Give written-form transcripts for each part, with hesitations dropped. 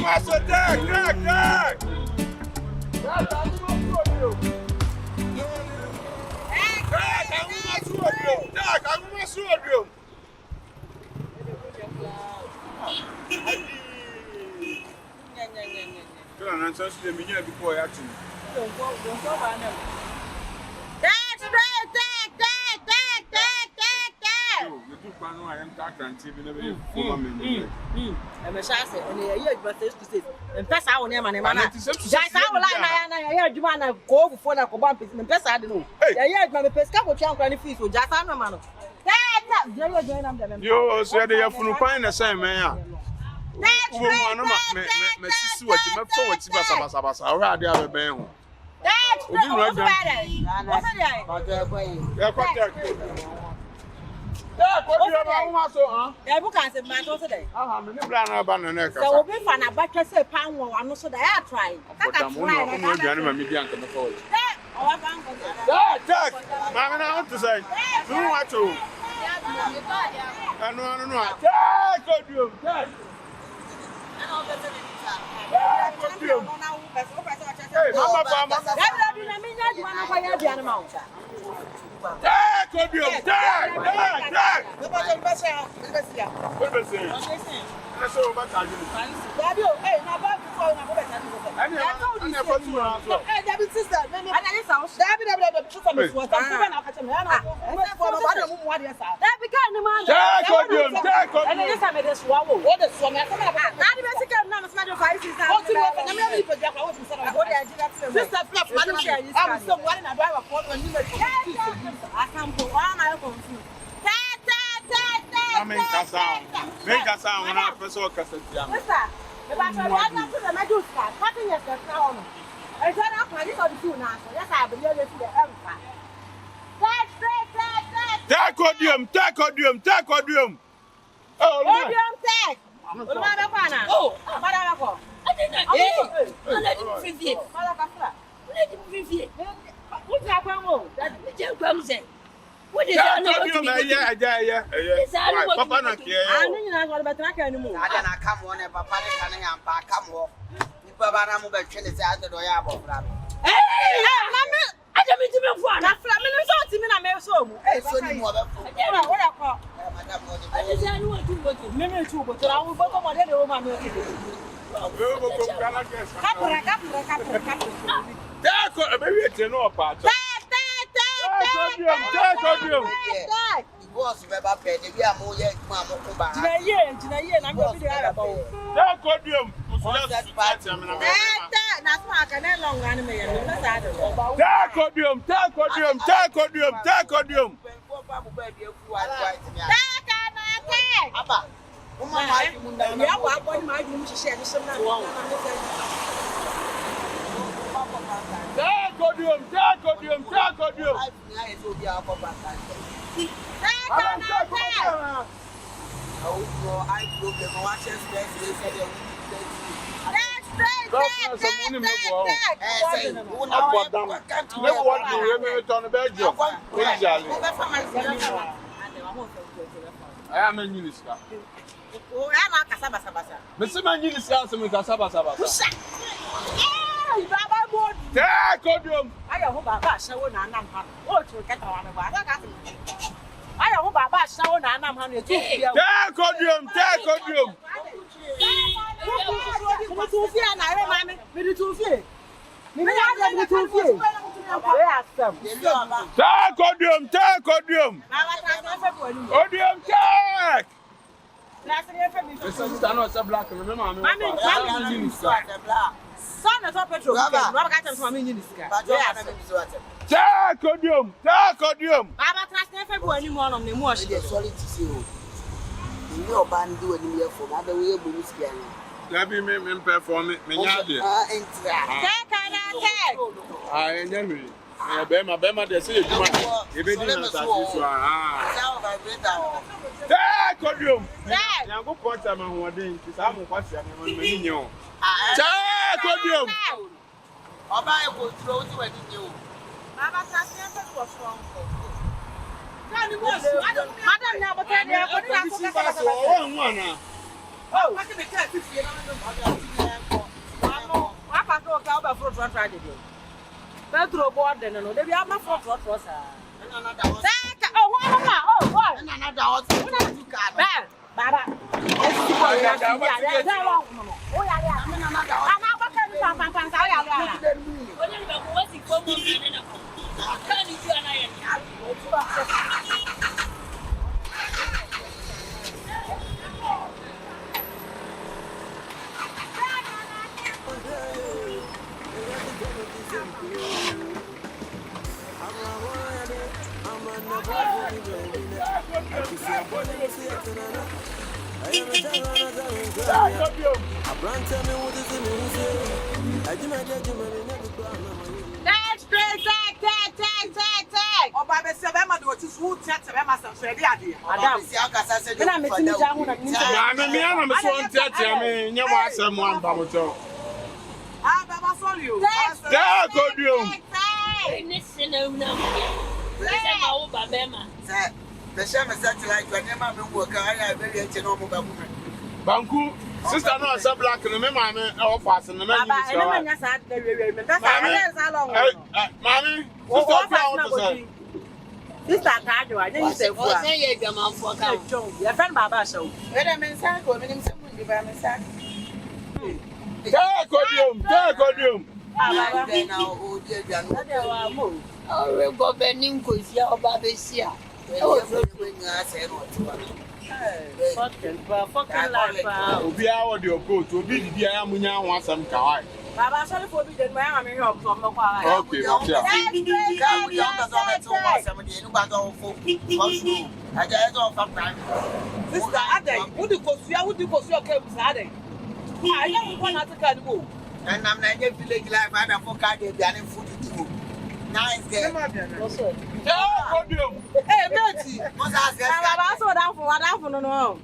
Master, tag. Yo, so they are from fine the same man. Papa go over for Trotro. Trotro board then no, they be am for Trotro sir. Oh, what? Another house. Baba. Banku, sister no say black no me mama e fast no me use. Baba, ene manya sa de we me. That's how long. Mami, sister for say. Sister Kajo, I didn't say for. Say ye gaman for ka. Your friend Baba show. We dem mensa ko, me dem se mun di ba mensa. Take odium. Baba. Na o di aduan. Na de wa mo. O we go benin ko sia oba be sia. E wo so we nya se no ti wa. Fucking life. Obi a wo de okoto, obi di dia amunya ho asam kawai. Baba, sorry for being there. I'm here up from the choir. Okay, okay. Sister, Ade, would you go see your cable, Ade? I don't want to get move. And I'm not getting village life. I don't forget the banning food too. Nice girl. Hey, Betty. I'm also down for what happened. No,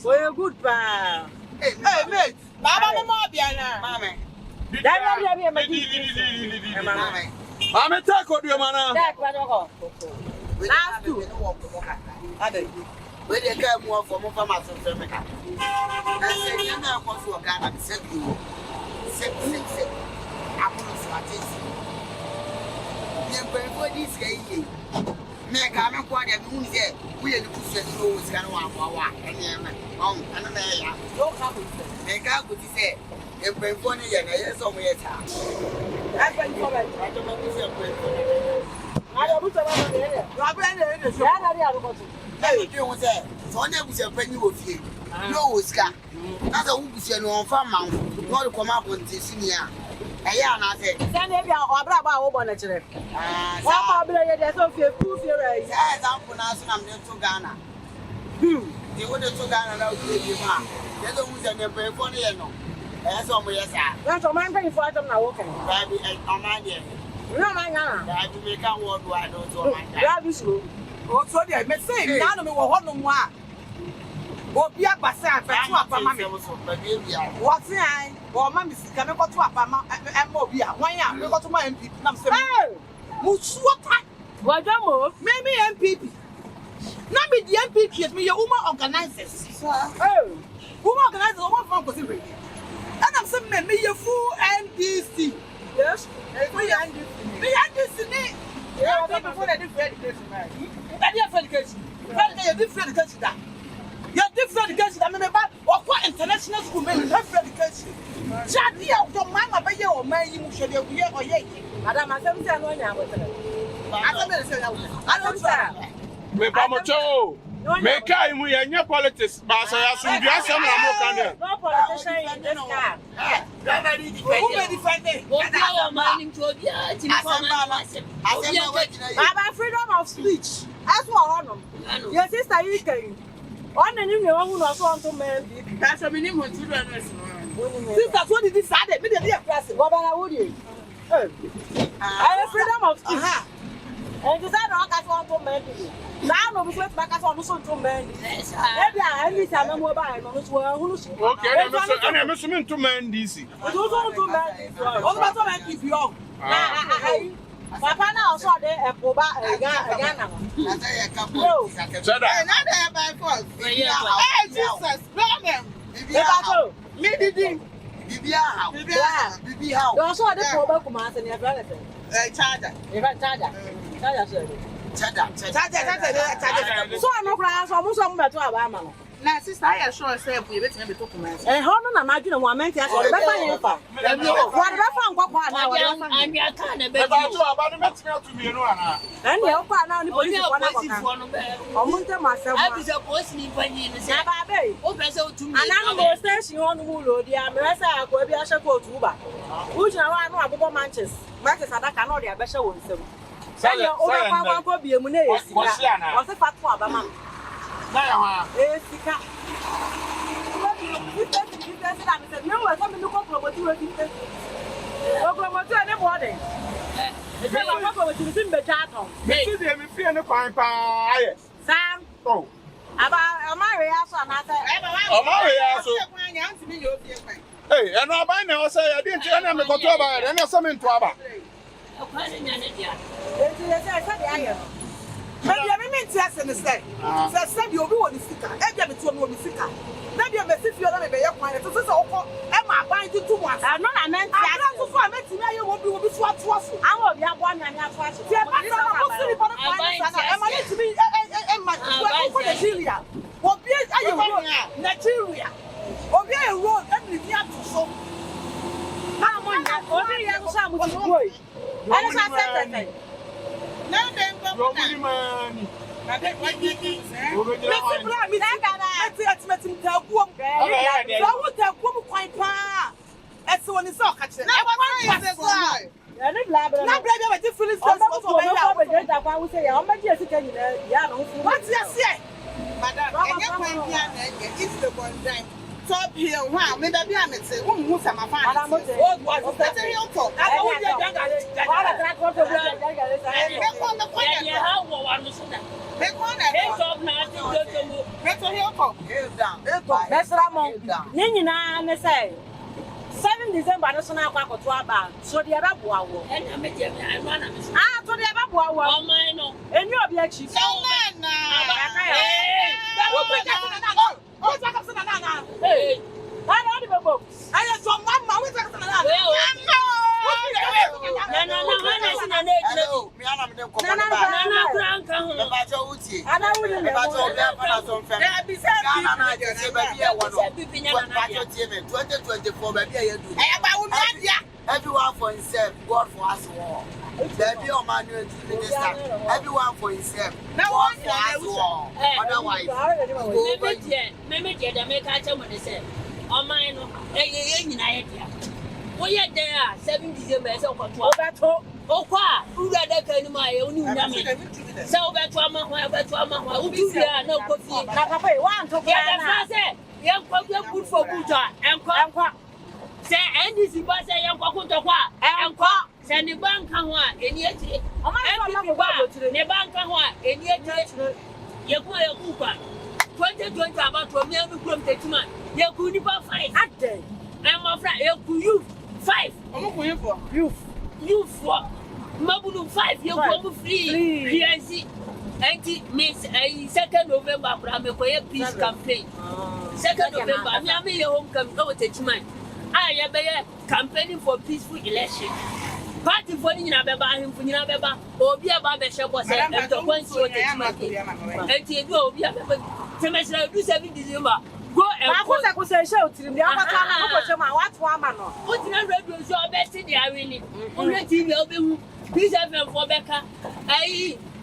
we're good, pa. Hey, mate. Baba, no more, Biana. Mamma. Mami, take odium, man. Last two. Where they come more from Mama's family. I said, you're not going to a Ghana, said you. Six. I'm going to start this. You're going for this game. Make a man quite a moon there. We are the push and go with Canoa, and I'm there. No trouble. Make out what he said. You're going for the years of your time. I don't know if you're going for it. I don't know. Hey, you was there. So I never said when you were here. No, Oscar. That's a woman on farm mount. Not to come up on this senior. I said, Then maybe I'll grab our one at it. What there's no fear, proof here. yes, I'm pronouncing I'm near to Ghana. They would have to Ghana now to give man. They don't use any pay for the no. That's all we are. That's all I'm paying for them now. Okay. Baby, on my dear. No, my God. Baby, make a word wide on my Grab this room. Oh, so they may say, now we will hold no more. Oh, be a bassa, but to a mammy. What's the eye? Or mammy can go to a pama and Mobia. Why am I go to my MP? I'm saying, Musuata. What the move? Maybe MPP. Not be the MPP, me, your woman organizers. Oh, who organizes one from Pacific? And I'm saying, me, your full NDC. yes. Me, NDC. Yeah, before they different education, man. That is education. That is different education. You're different education. I mean, about what international school, man, different education. Charlie, your mama, by your man, you should be here or yet. Madam, I don't say I know you. I don't say. Me Pamocho. Me kai mu ya politics. Ba so ya so bia sam na mo kan there. No politician in this town. Who may defend it? Baba, freedom of speech. That's what on them. Your sister, you can. On the new one who was on to men. That's a minimum children. Sister, what did this say? Me dey press. What about would you? I have freedom of speech. And you said not as one to men. Now no be back as one to men. Maybe I need some mobile no so who. Okay, I'm assuming to man DC. Those are to men. What about men keep you? Papa now saw the Ghana. That's a couple. No. Said that. Another by force. Hey, Jesus, problem. Eba to. Me did. Bibi how. You also had the problem come out and your brother. Charger. You got charger. Charger. So I'm not crying, so I'm also going to Alabama. Now, sister, I am sure say we bet me be talk commerce. And how no imagine one man can say, "What about what now? I'm your kind of baby. About the material to me, no, And you are now the police Only one a of voice them. for no better. I'm going to myself. I was a voice in Fanny and said, Baby. oh, better to me. And I'm going to say, on the Mulu, the America, I could be a shepherd to Uber. Which I know about Manchester. Manchester, I cannot be a better one. So you're over one be a money. Was a fat for a man. Hey, and I buy now say I didn't tell them to go to about it, and there's something to about. Maybe I mean to ask and say, said you'll be on the sticker, every between one sticker. Maybe I'm a fifth year old, you're quite a so Emma buying you 2 months. I'm not a man. I don't know. I met you, you won't be swat to us. I will be a one and a half. I'm going to be Nigeria. What be Nigeria? What be a road every year to so. I'm only young son with a boy. I don't know. Now then, money. I don't like it. Let's him tell Guam. I would tell Guam quite far. That's the one is so catching. I not different what's your say? Madam, it's the one time. Top here, wow, maybe I'm saying, who's my father? I'm not 7 December, that's not a to about. So the other boy, and I met him. Ah, to the other boy, and you'll be a chief. Hey, I don't even go. I saw Mamma with everyone for himself, God for us all. There be a manual minister. Everyone for himself. God for us all. Otherwise, we are there 7 December. So, oh, who got that kind of my own so that's why no coffee. Young good for Guda and Konkonsa. Say, and this is what I am going to and send the bank and one in yet. The bank and one in yet. You go a cooper 2020 about to me every group that man. You could never fight at day. I'm afraid you 5. I'm going for you 4. Mabulu 5 you go free. Here see. And Miss 2nd November, I'm a peace campaign. 2nd November, I'm your home campaign. I am campaigning for peaceful election. Party for Nabeba, him for Nabeba, or be a barber shop was and the ones who and you go be a 7 December. Go and I was a show to him. The other time, what's one man? What's in a radio show? Betty, the irony. Already will be peace for Becca.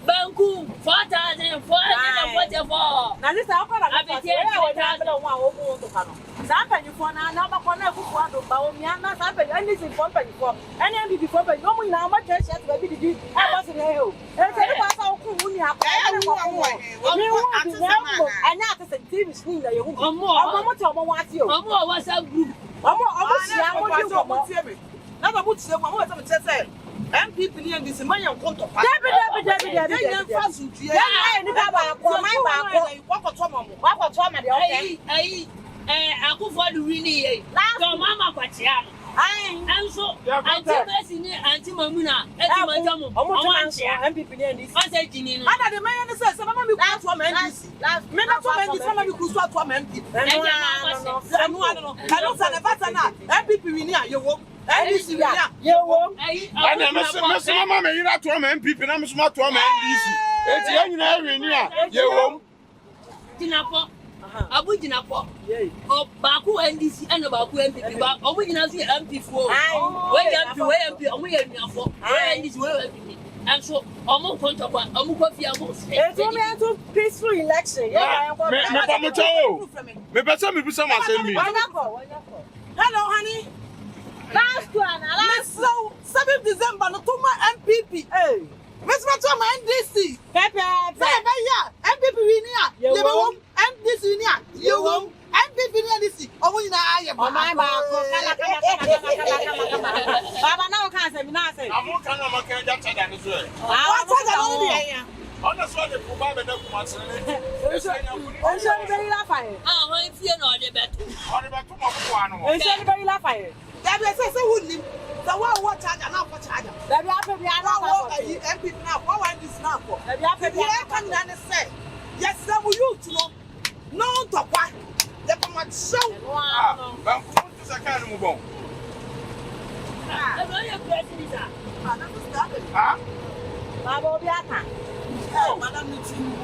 Banku 4,444. Now this is how I be here. I don't want to Sampa you for now, number one of Baomiana, Sampa, and this is for and then before, but no one now much as baby did. I was in the hill. And not as a TV screen that you want you. What's up, group? Never put someone say. MPP and this money on conto. Akua really. Your mama Pachiam. And so Auntie Mamuna, MPP and this. I said, Jimmy, I the man says, some of you can't swam and some of you could swap from MPP. I don't know. MPP And I'm a mama, you're not to a man, people, I'm smart to a man. It's young and every year. You won't. Tinapo. Abu Tinapo. Oh, Banku and this and Banku and Pipa. Oh, we can see MP4. We are this way. And so, almost contact one, almost it's a peaceful election. Yeah, me better me some me. Hello, honey. Last one, Let's so 7th December, no to my MPP. Hey, Miss Matoma NDC. Pepe, MPP Winia. You won't NDC Winia. You won't MPP NDC. Oh, we know my Baba now can't say, now say. I'm not going to get that as well. Honestly, the Puma It's very Lafayette. Oh, if you're not the better. It's very Lafayette. That is a wood. The one what charge and not what charge. That we have to be MPP now. What is now for? That we have to be say. Yes, some of you to know. No, to what? The Puma show. Banku is a kind of move on. Baba Biata. Oh, Madam Mitchell.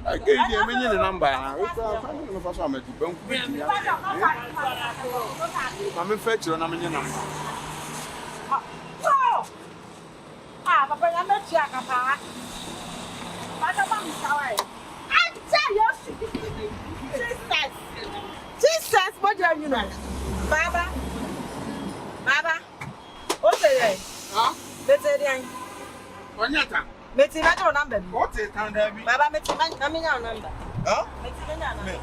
I gave you a million number. I'm a fetcher and I'm in your number. Papa, I'm not Jack. I tell you, Jesus, what do you know? Baba, what's it? Huh? Let's say, When you're done. Let's see my number. What's it, Baba? Let's see my number. Huh? Let's see my number.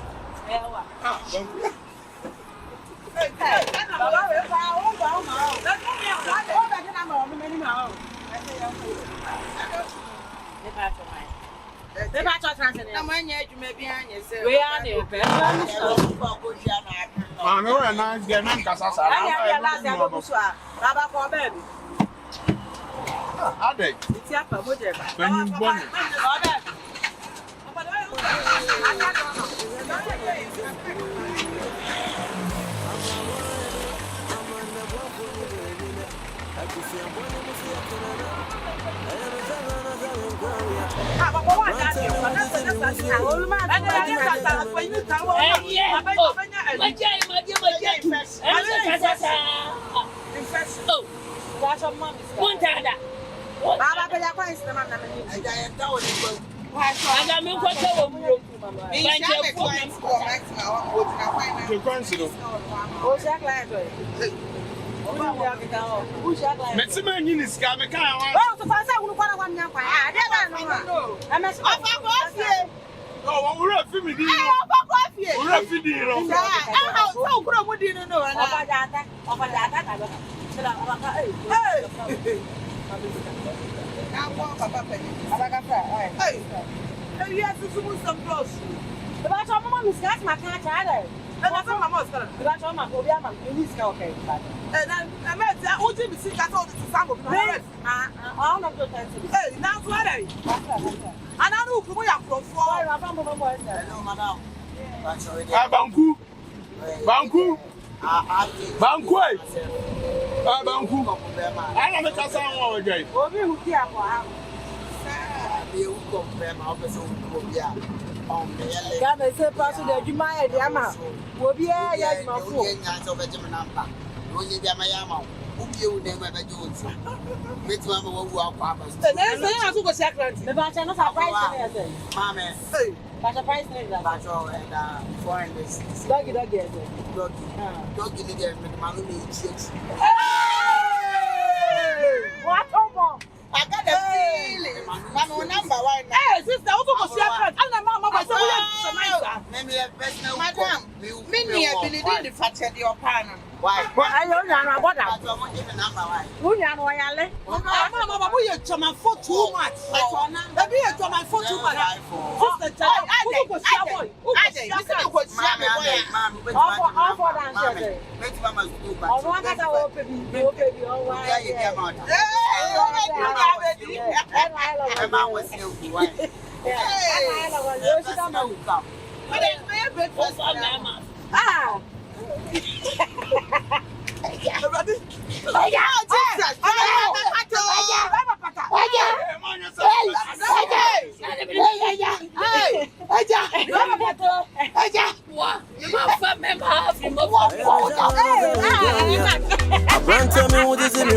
And that's my mother. That's all my phobia. My police can okay. And I met that old Jimmy see that all the some of my I'm not going to tell you. Hey, now what are you? And I know who we are from. Hello, madam. Banku. Banku. Banku. Banku. I am a Kassan or again. Obi who care for her. You compare my office with Korea. Gaba say pass the Juma e dia ma. Obi e ya ma fo. Onye bia ma ya ma. Ubi u dem e be Jones. Metu ma wo wu akwa ba. And then say I go secret. Me ba che no surprise me say. Mama. Hey. Ba surprise me that. Ba cho and foreign this. Doggy. Doggy ni dem me ma no me chichi. What over? I got a feeling. Mama number 1. Hey, sister, who go secret? And mama say we Madam, me ability the fact your partner. why? I don't know what that. But I'm giving number 1. Who ya no ya le? Mama, we are German for too much. Maybe you're German for too much. Sister, who go share boy? Who go share boy? All for that. Oh, one that I open be oh why. Ah. Tell me what is it?